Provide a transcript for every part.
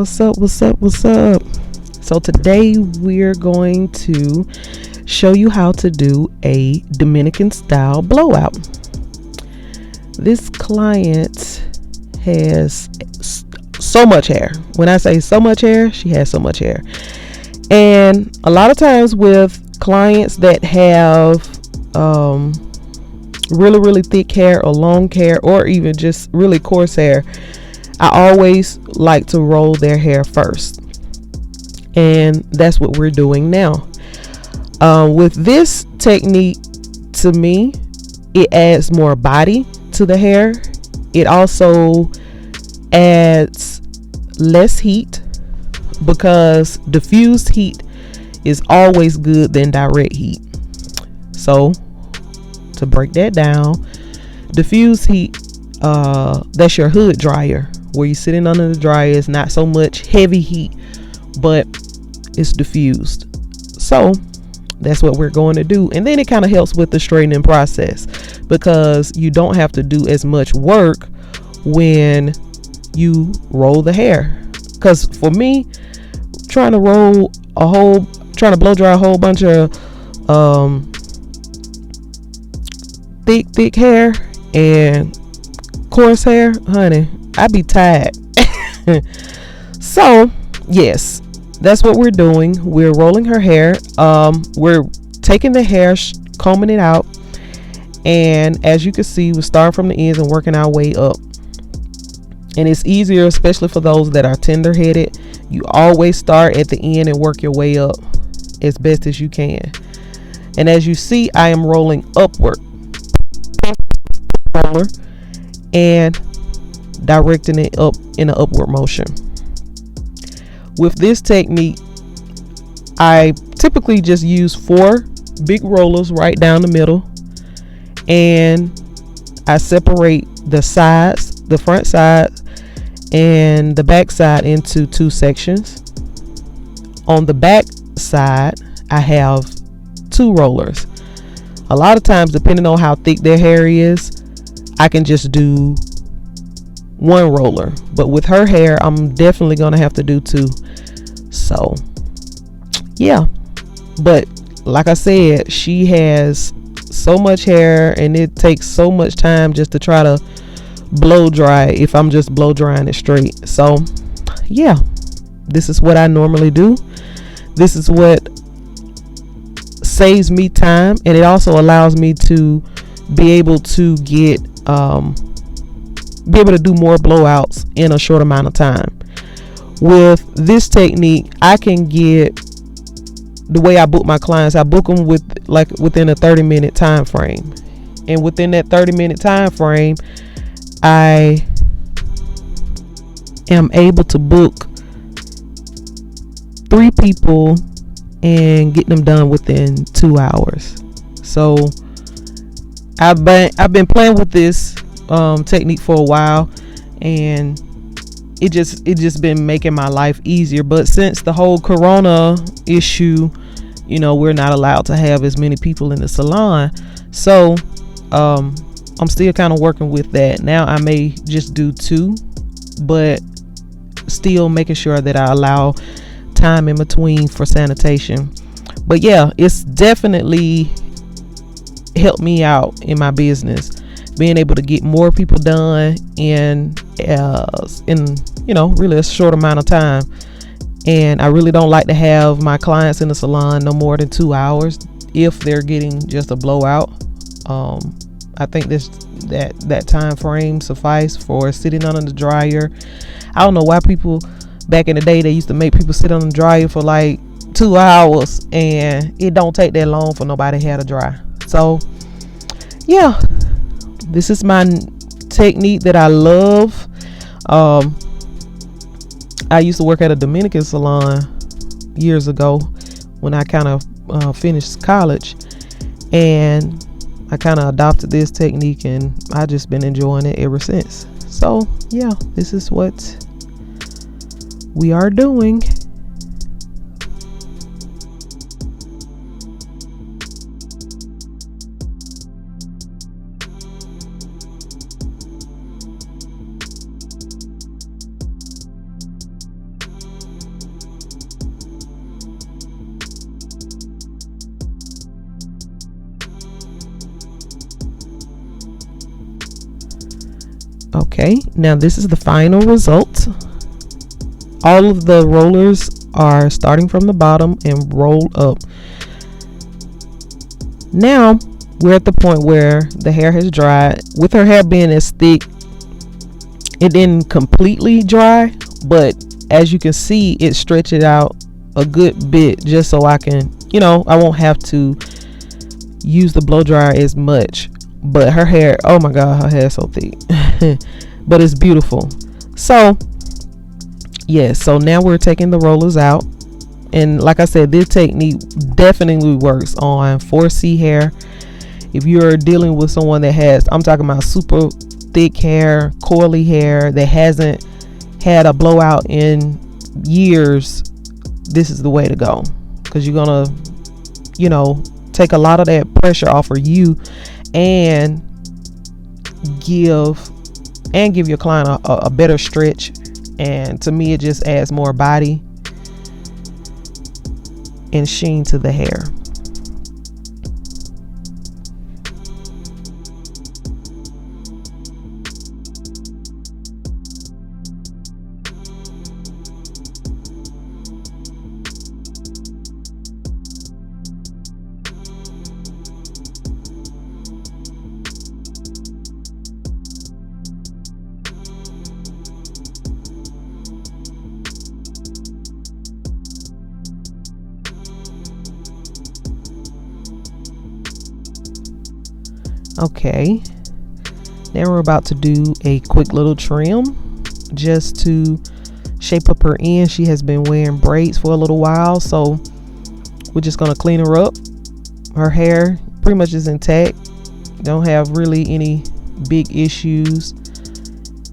What's up? So today we're going to show you how to do a Dominican style blowout. This client has so much hair. When I say so much hair, she has so much hair. And a lot of times with clients that have really thick hair or long hair or even just really coarse hair, I always like to roll their hair first, and that's what we're doing now. With this technique, to me, it adds more body to the hair. It also adds less heat, because diffused heat is always good than direct heat. So to break that down, diffused heat, that's your hood dryer, where you're sitting under the dryer. It's not so much heavy heat, but it's diffused. So that's what we're going to do. And then it kind of helps with the straightening process, because you don't have to do as much work when you roll the hair. Because for me, trying to blow dry a whole bunch of thick hair and coarse hair, honey, I'd be tired. So yes, that's what we're doing. We're rolling her hair. We're taking the hair, combing it out, and as you can see, we're starting from the ends and working our way up. And it's easier, especially for those that are tender-headed. You always start at the end and work your way up as best as you can. And as you see, I am rolling upward and directing it up in an upward motion. With this technique, I typically just use 4 big rollers right down the middle, and I separate the sides, the front side and the back side, into 2 sections. On the back side, I have 2 rollers. A lot of times, depending on how thick their hair is, I can just do 1 roller, but with her hair, I'm definitely gonna have to do 2. So yeah, but like I said, she has so much hair, and it takes so much time just to try to blow dry if I'm just blow drying it straight. So yeah, this is what I normally do. This is what saves me time, and it also allows me to be able to do more blowouts in a short amount of time. With this technique, I can get, the way I book my clients, I book them within a 30-minute time frame, and within that 30-minute time frame, I am able to book 3 people and get them done within 2 hours. So I've been playing with this technique for a while, and it just been making my life easier. But since the whole corona issue, we're not allowed to have as many people in the salon, so I'm still kind of working with that. Now I may just do 2, but still making sure that I allow time in between for sanitation. But yeah, it's definitely helped me out in my business, being able to get more people done in really a short amount of time. And I really don't like to have my clients in the salon no more than 2 hours if they're getting just a blowout. I think that time frame suffice for sitting under the dryer. I don't know why people back in the day, they used to make people sit on the dryer for like 2 hours, and it don't take that long for nobody hair to dry. So yeah, this is my technique that I love. I used to work at a Dominican salon years ago when I kind of finished college, and I kind of adopted this technique, and I just been enjoying it ever since. So yeah, this is what we are doing. Okay, now this is the final result. All of the rollers are starting from the bottom and roll up. Now we're at the point where the hair has dried. With her hair being as thick, it didn't completely dry, but as you can see, it stretched it out a good bit, just so I can, I won't have to use the blow dryer as much. But her hair, oh my god, her hair is so thick. But it's beautiful. So yes, so now we're taking the rollers out, and like I said, this technique definitely works on 4C hair. If you're dealing with someone that has, I'm talking about super thick hair, coily hair, that hasn't had a blowout in years, this is the way to go, because you're gonna take a lot of that pressure off of you and give your client a better stretch. And to me, it just adds more body and sheen to the hair. Okay, now we're about to do a quick little trim just to shape up her end. She has been wearing braids for a little while, so we're just gonna clean her up. Her hair pretty much is intact, don't have really any big issues.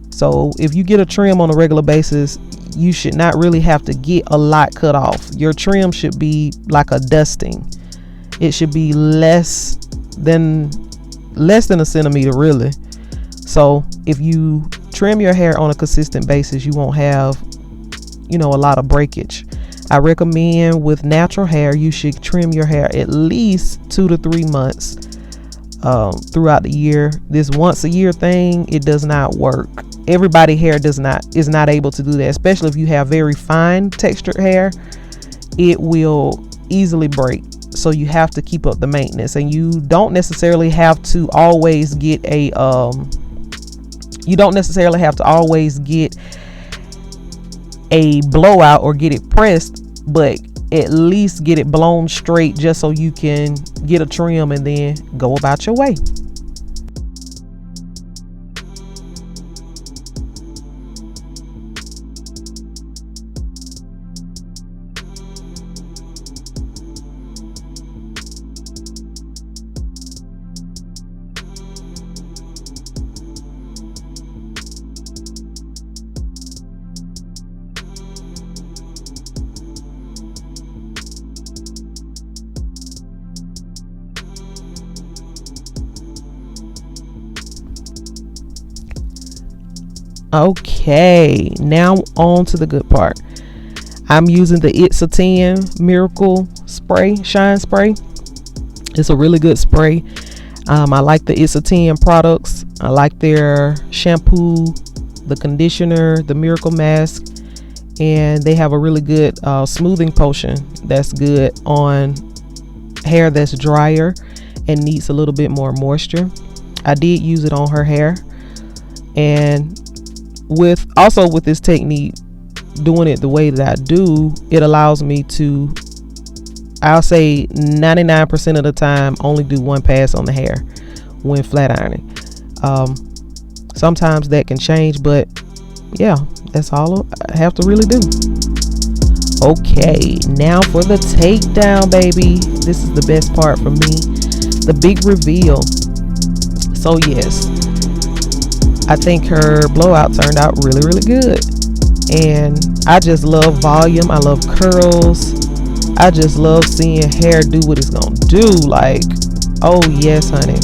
So if you get a trim on a regular basis, you should not really have to get a lot cut off. Your trim should be like a dusting. It should be less than a centimeter, really. So if you trim your hair on a consistent basis, you won't have a lot of breakage. I recommend with natural hair, you should trim your hair at least 2 to 3 months throughout the year. This once a year thing, it does not work. Everybody's hair is not able to do that, especially if you have very fine textured hair. It will easily break. So you have to keep up the maintenance, and you don't necessarily have to always get a blowout or get it pressed, but at least get it blown straight, just so you can get a trim and then go about your way. Okay, now on to the good part. I'm using the It's a 10 Miracle Spray Shine Spray. It's a really good spray. I like the It's a 10 products. I like their shampoo, the conditioner, the Miracle Mask, and they have a really good smoothing potion that's good on hair that's drier and needs a little bit more moisture. I did use it on her hair, and with this technique, doing it the way that I do, it allows me to, I'll say 99% of the time, only do one pass on the hair when flat ironing. Sometimes that can change, but yeah, that's all I have to really do. Okay, now for the takedown, baby. This is the best part for me, the big reveal. So yes, I think her blowout turned out really, really good. And I just love volume. I love curls. I just love seeing hair do what it's gonna do. Like, oh yes, honey.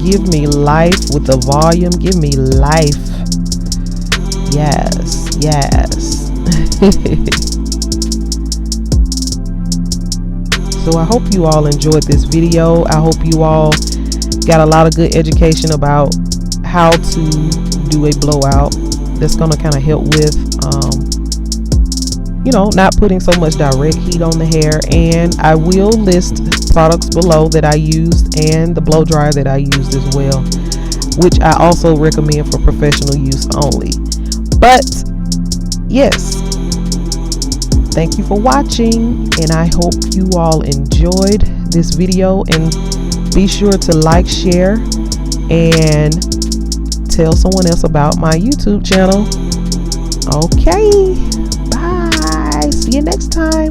Give me life with the volume. Give me life. Yes, yes. So I hope you all enjoyed this video. I hope you all got a lot of good education about how to do a blowout. That's going to kind of help with you know, not putting so much direct heat on the hair. And I will list products below that I used and the blow dryer that I used as well, which I also recommend for professional use only. But yes, thank you for watching, and I hope you all enjoyed this video, and be sure to like, share, and tell someone else about my YouTube channel. Okay, bye. See you next time.